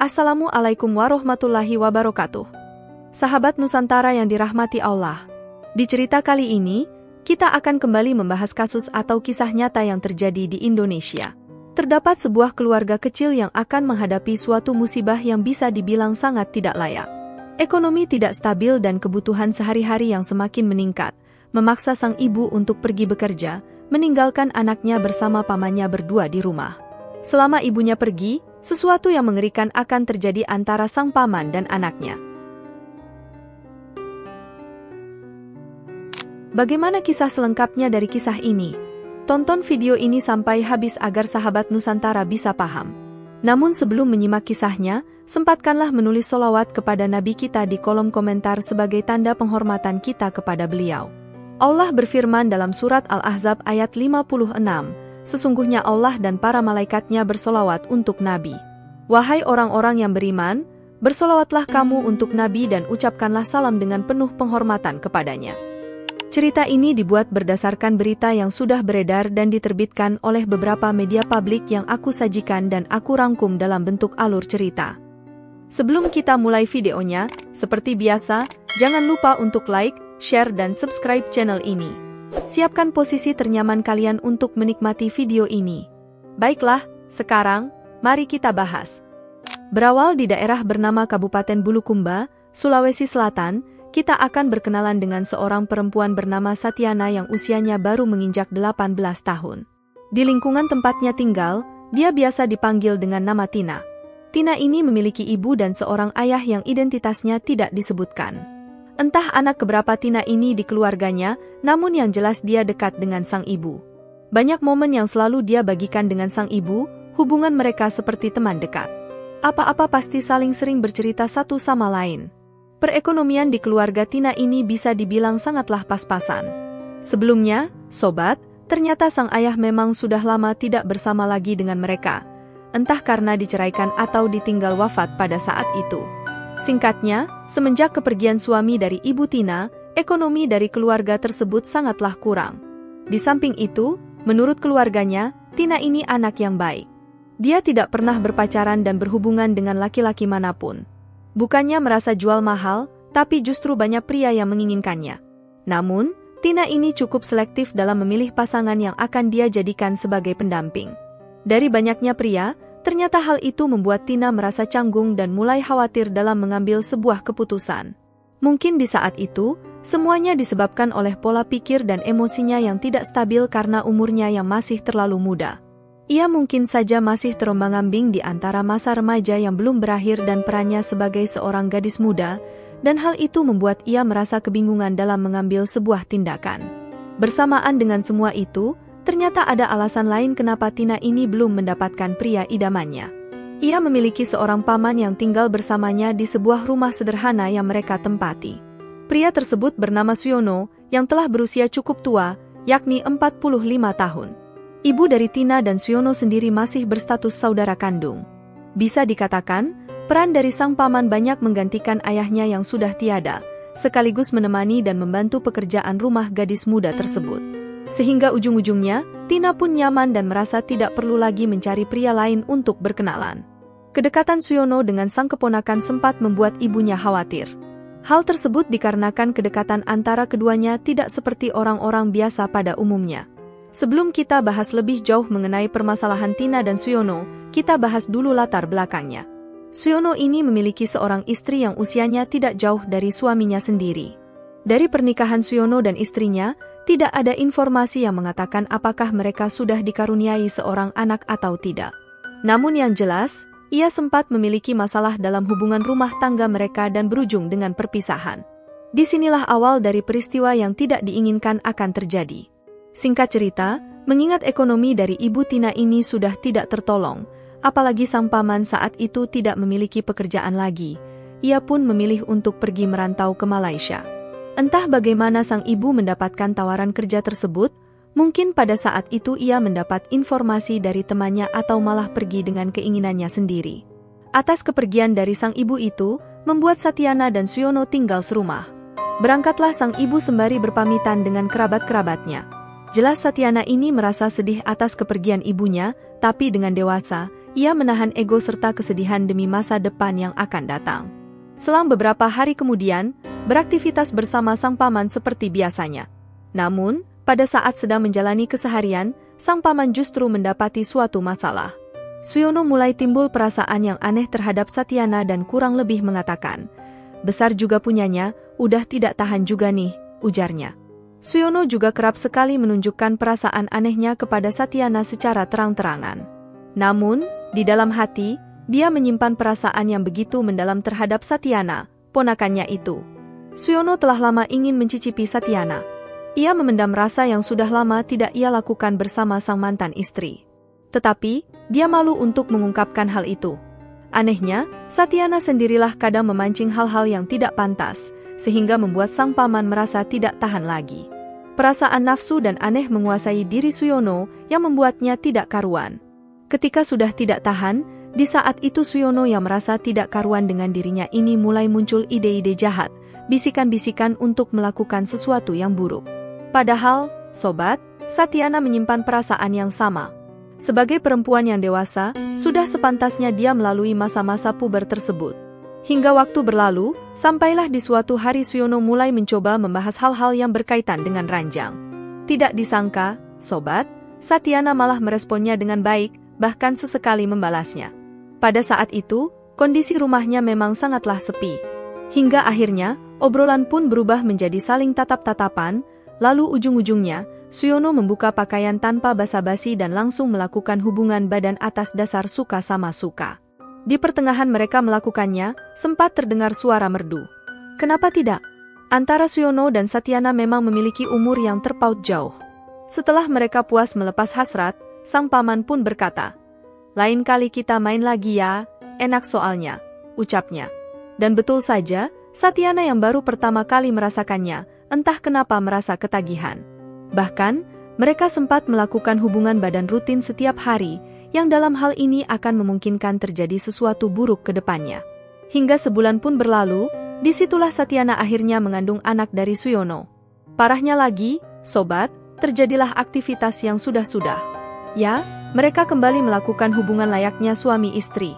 Assalamualaikum warahmatullahi wabarakatuh. Sahabat Nusantara yang dirahmati Allah. Di cerita kali ini, kita akan kembali membahas kasus atau kisah nyata yang terjadi di Indonesia. Terdapat sebuah keluarga kecil yang akan menghadapi suatu musibah yang bisa dibilang sangat tidak layak. Ekonomi tidak stabil dan kebutuhan sehari-hari yang semakin meningkat, memaksa sang ibu untuk pergi bekerja, meninggalkan anaknya bersama pamannya berdua di rumah. Selama ibunya pergi, sesuatu yang mengerikan akan terjadi antara sang paman dan anaknya. Bagaimana kisah selengkapnya dari kisah ini? Tonton video ini sampai habis agar sahabat Nusantara bisa paham. Namun sebelum menyimak kisahnya, sempatkanlah menulis sholawat kepada Nabi kita di kolom komentar sebagai tanda penghormatan kita kepada beliau. Allah berfirman dalam surat Al-Ahzab ayat 56, sesungguhnya Allah dan para malaikatnya bersolawat untuk Nabi. Wahai orang-orang yang beriman, bersolawatlah kamu untuk Nabi dan ucapkanlah salam dengan penuh penghormatan kepadanya. Cerita ini dibuat berdasarkan berita yang sudah beredar dan diterbitkan oleh beberapa media publik yang aku sajikan dan aku rangkum dalam bentuk alur cerita. Sebelum kita mulai videonya, seperti biasa, jangan lupa untuk like, share dan subscribe channel ini. Siapkan posisi ternyaman kalian untuk menikmati video ini. Baiklah, sekarang, mari kita bahas. Berawal di daerah bernama Kabupaten Bulukumba, Sulawesi Selatan, kita akan berkenalan dengan seorang perempuan bernama Satyana yang usianya baru menginjak 18 tahun. Di lingkungan tempatnya tinggal, dia biasa dipanggil dengan nama Tina. Tina ini memiliki ibu dan seorang ayah yang identitasnya tidak disebutkan. Entah anak keberapa Tina ini di keluarganya, namun yang jelas dia dekat dengan sang ibu. Banyak momen yang selalu dia bagikan dengan sang ibu, hubungan mereka seperti teman dekat. Apa-apa pasti saling sering bercerita satu sama lain. Perekonomian di keluarga Tina ini bisa dibilang sangatlah pas-pasan. Sebelumnya, sobat, ternyata sang ayah memang sudah lama tidak bersama lagi dengan mereka. Entah karena diceraikan atau ditinggal wafat pada saat itu. Singkatnya, semenjak kepergian suami dari ibu Tina, ekonomi dari keluarga tersebut sangatlah kurang. Di samping itu, menurut keluarganya, Tina ini anak yang baik. Dia tidak pernah berpacaran dan berhubungan dengan laki-laki manapun. Bukannya merasa jual mahal, tapi justru banyak pria yang menginginkannya. Namun, Tina ini cukup selektif dalam memilih pasangan yang akan dia jadikan sebagai pendamping. Dari banyaknya pria, ternyata hal itu membuat Tina merasa canggung dan mulai khawatir dalam mengambil sebuah keputusan. Mungkin di saat itu, semuanya disebabkan oleh pola pikir dan emosinya yang tidak stabil karena umurnya yang masih terlalu muda. Ia mungkin saja masih terombang-ambing di antara masa remaja yang belum berakhir dan perannya sebagai seorang gadis muda, dan hal itu membuat ia merasa kebingungan dalam mengambil sebuah tindakan. Bersamaan dengan semua itu, ternyata ada alasan lain kenapa Tina ini belum mendapatkan pria idamannya. Ia memiliki seorang paman yang tinggal bersamanya di sebuah rumah sederhana yang mereka tempati. Pria tersebut bernama Suyono, yang telah berusia cukup tua, yakni 45 tahun. Ibu dari Tina dan Suyono sendiri masih berstatus saudara kandung. Bisa dikatakan, peran dari sang paman banyak menggantikan ayahnya yang sudah tiada, sekaligus menemani dan membantu pekerjaan rumah gadis muda tersebut. Sehingga ujung-ujungnya, Tina pun nyaman dan merasa tidak perlu lagi mencari pria lain untuk berkenalan. Kedekatan Suyono dengan sang keponakan sempat membuat ibunya khawatir. Hal tersebut dikarenakan kedekatan antara keduanya tidak seperti orang-orang biasa pada umumnya. Sebelum kita bahas lebih jauh mengenai permasalahan Tina dan Suyono, kita bahas dulu latar belakangnya. Suyono ini memiliki seorang istri yang usianya tidak jauh dari suaminya sendiri. Dari pernikahan Suyono dan istrinya, tidak ada informasi yang mengatakan apakah mereka sudah dikaruniai seorang anak atau tidak. Namun yang jelas, ia sempat memiliki masalah dalam hubungan rumah tangga mereka dan berujung dengan perpisahan. Disinilah awal dari peristiwa yang tidak diinginkan akan terjadi. Singkat cerita, mengingat ekonomi dari ibu Tina ini sudah tidak tertolong, apalagi sang paman saat itu tidak memiliki pekerjaan lagi, ia pun memilih untuk pergi merantau ke Malaysia. Entah bagaimana sang ibu mendapatkan tawaran kerja tersebut, mungkin pada saat itu ia mendapat informasi dari temannya atau malah pergi dengan keinginannya sendiri. Atas kepergian dari sang ibu itu, membuat Satyana dan Suyono tinggal serumah. Berangkatlah sang ibu sembari berpamitan dengan kerabat-kerabatnya. Jelas Satyana ini merasa sedih atas kepergian ibunya, tapi dengan dewasa, ia menahan ego serta kesedihan demi masa depan yang akan datang. Selang beberapa hari kemudian, beraktivitas bersama sang paman seperti biasanya. Namun, pada saat sedang menjalani keseharian, sang paman justru mendapati suatu masalah. Suyono mulai timbul perasaan yang aneh terhadap Satyana dan kurang lebih mengatakan, "Besar juga punyanya, udah tidak tahan juga nih," ujarnya. Suyono juga kerap sekali menunjukkan perasaan anehnya kepada Satyana secara terang-terangan. Namun, di dalam hati, dia menyimpan perasaan yang begitu mendalam terhadap Satyana, ponakannya itu. Suyono telah lama ingin mencicipi Satyana. Ia memendam rasa yang sudah lama tidak ia lakukan bersama sang mantan istri. Tetapi, dia malu untuk mengungkapkan hal itu. Anehnya, Satyana sendirilah kadang memancing hal-hal yang tidak pantas, sehingga membuat sang paman merasa tidak tahan lagi. Perasaan nafsu dan aneh menguasai diri Suyono yang membuatnya tidak karuan. Ketika sudah tidak tahan, di saat itu Suyono yang merasa tidak karuan dengan dirinya ini mulai muncul ide-ide jahat, bisikan-bisikan untuk melakukan sesuatu yang buruk. Padahal, sobat, Satyana menyimpan perasaan yang sama. Sebagai perempuan yang dewasa, sudah sepantasnya dia melalui masa-masa puber tersebut. Hingga waktu berlalu, sampailah di suatu hari Suyono mulai mencoba membahas hal-hal yang berkaitan dengan ranjang. Tidak disangka, sobat, Satyana malah meresponnya dengan baik, bahkan sesekali membalasnya. Pada saat itu, kondisi rumahnya memang sangatlah sepi. Hingga akhirnya, obrolan pun berubah menjadi saling tatap-tatapan, lalu ujung-ujungnya, Suyono membuka pakaian tanpa basa-basi dan langsung melakukan hubungan badan atas dasar suka sama suka. Di pertengahan mereka melakukannya, sempat terdengar suara merdu. Kenapa tidak? Antara Suyono dan Satyana memang memiliki umur yang terpaut jauh. Setelah mereka puas melepas hasrat, sang paman pun berkata, "Lain kali kita main lagi ya, enak soalnya," ucapnya. Dan betul saja, Satyana yang baru pertama kali merasakannya, entah kenapa merasa ketagihan. Bahkan, mereka sempat melakukan hubungan badan rutin setiap hari, yang dalam hal ini akan memungkinkan terjadi sesuatu buruk ke depannya. Hingga sebulan pun berlalu, disitulah Satyana akhirnya mengandung anak dari Suyono. Parahnya lagi, sobat, terjadilah aktivitas yang sudah-sudah. Ya, mereka kembali melakukan hubungan layaknya suami istri.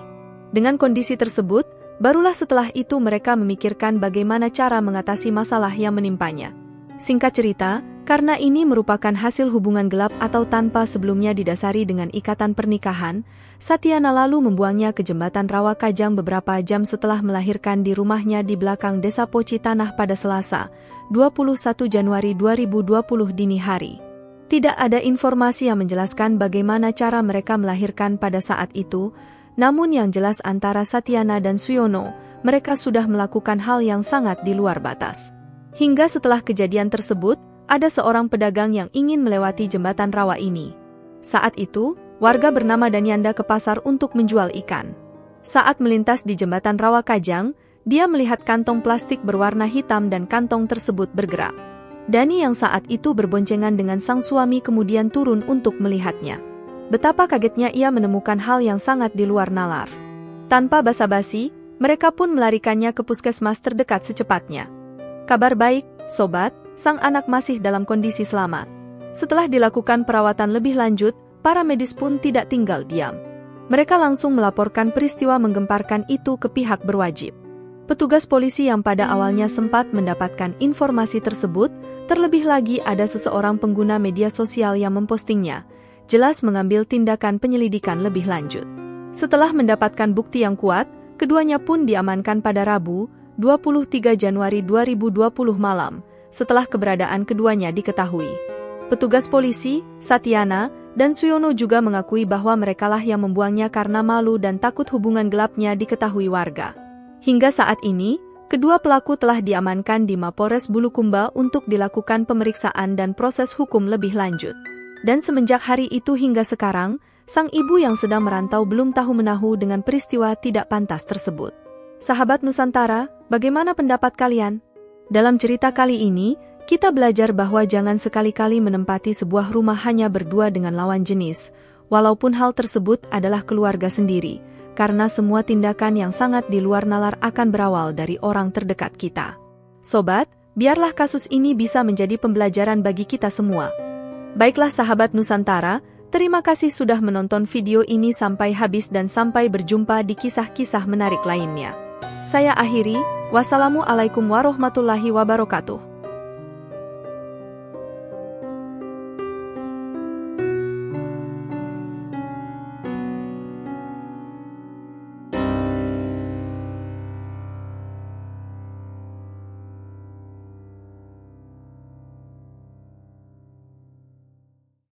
Dengan kondisi tersebut, barulah setelah itu mereka memikirkan bagaimana cara mengatasi masalah yang menimpanya. Singkat cerita, karena ini merupakan hasil hubungan gelap atau tanpa sebelumnya didasari dengan ikatan pernikahan, Satyana lalu membuangnya ke jembatan Rawa Kajang beberapa jam setelah melahirkan di rumahnya di belakang Desa Poci Tanah pada Selasa, 21 Januari 2020 dini hari. Tidak ada informasi yang menjelaskan bagaimana cara mereka melahirkan pada saat itu, namun yang jelas antara Satyana dan Suyono, mereka sudah melakukan hal yang sangat di luar batas. Hingga setelah kejadian tersebut, ada seorang pedagang yang ingin melewati jembatan rawa ini. Saat itu, warga bernama Danyanda ke pasar untuk menjual ikan. Saat melintas di jembatan Rawa Kajang, dia melihat kantong plastik berwarna hitam dan kantong tersebut bergerak. Dani yang saat itu berboncengan dengan sang suami kemudian turun untuk melihatnya. Betapa kagetnya ia menemukan hal yang sangat di luar nalar. Tanpa basa-basi, mereka pun melarikannya ke puskesmas terdekat secepatnya. Kabar baik, sobat, sang anak masih dalam kondisi selamat. Setelah dilakukan perawatan lebih lanjut, para medis pun tidak tinggal diam. Mereka langsung melaporkan peristiwa menggemparkan itu ke pihak berwajib. Petugas polisi yang pada awalnya sempat mendapatkan informasi tersebut, terlebih lagi ada seseorang pengguna media sosial yang mempostingnya, jelas mengambil tindakan penyelidikan lebih lanjut. Setelah mendapatkan bukti yang kuat, keduanya pun diamankan pada Rabu, 23 Januari 2020 malam, setelah keberadaan keduanya diketahui. Petugas polisi, Satyana, dan Suyono juga mengakui bahwa merekalah yang membuangnya karena malu dan takut hubungan gelapnya diketahui warga. Hingga saat ini, kedua pelaku telah diamankan di Mapolres Bulukumba untuk dilakukan pemeriksaan dan proses hukum lebih lanjut. Dan semenjak hari itu hingga sekarang, sang ibu yang sedang merantau belum tahu menahu dengan peristiwa tidak pantas tersebut. Sahabat Nusantara, bagaimana pendapat kalian? Dalam cerita kali ini, kita belajar bahwa jangan sekali-kali menempati sebuah rumah hanya berdua dengan lawan jenis, walaupun hal tersebut adalah keluarga sendiri, karena semua tindakan yang sangat di luar nalar akan berawal dari orang terdekat kita. Sobat, biarlah kasus ini bisa menjadi pembelajaran bagi kita semua. Baiklah sahabat Nusantara, Terima kasih sudah menonton video ini sampai habis dan sampai berjumpa di kisah-kisah menarik lainnya. Saya akhiri, wassalamualaikum warahmatullahi wabarakatuh.